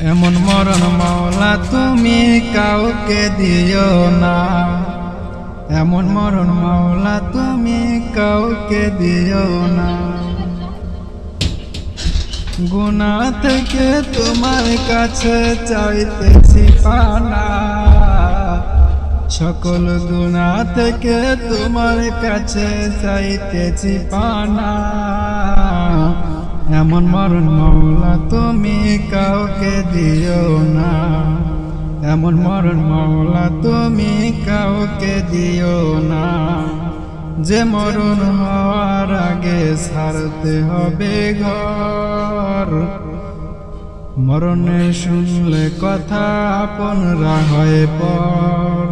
এমন মরণ মাওলা তুমি কাউকে দিও না, এমন মরণ মাওলা তুমি কাউকে দিও না। গুনাহ থেকে তোমার কাছে চাইতেছি পানা, সকল গুনাহ থেকে তোমার কাছে চাইতেছি পানা। এমন মরণ মাওলা তুমি কাউকে দিও না, এমন মরণ মাওলা তুমি কাউকে দিও না। যে মরণ হওয়ার আগে ছাড়তে হবে ঘর, মরণে শুনলে কথা আপনরা হয় পর।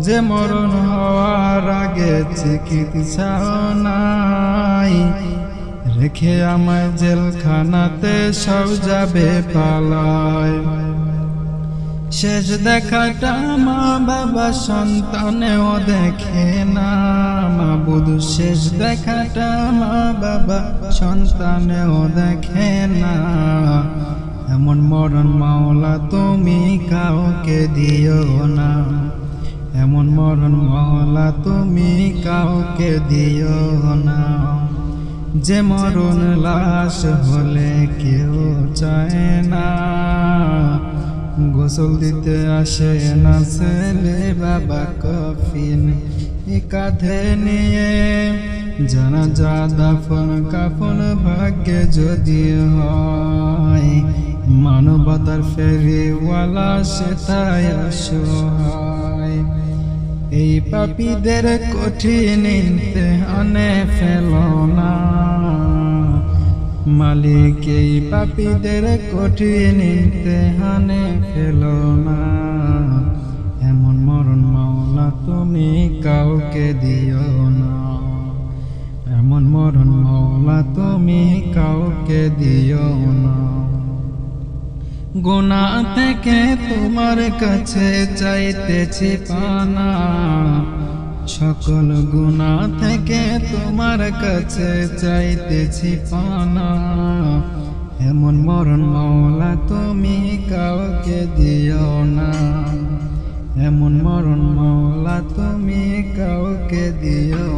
যে মরণ হওয়ার আগে চিকিৎসা নাই, রেখে আমায় জেলখানাতে সব যাবে পালায়। শেষ দেখাটা মা বাবা সন্তানেও দেখে না, মাবুদ শেষ দেখাটা মা বাবা সন্তানেও দেখে না। এমন মরণ মাওলা তুমি কাউকে দিও না, এমন মরণ মাওলা তুমি কাউকে দিও না। যে মরণ লাশ হলে কেউ চায় না, গোসল দিতে আসে না ছেলে বাবা কফিন কাঁধে নিয়ে। জানাজা দাফন কাফন ভাগ্যে যদি হয়, মানবতার ফেরিওয়ালা সেটাই অসহায়। এই পাপীদের কঠিন ইমতিহানে ফেলো না মালিক, এই পাপীদের কঠিন ইমতিহানে ফেলো না। এমন মরণ মাওলা তুমি কাউকে দিও না, এমন মরণ মাওলা তুমি কাউকে দিও না। গুনাহ থেকে তোমার কাছে চাইতেছি পানা, সকল গুনাহ থেকে তোমার কাছে চাইতেছি পানা। এমন মরণ মাওলা তুমি কাউকে দিও না, এমন মরণ মাওলা তুমি কাউকে দিও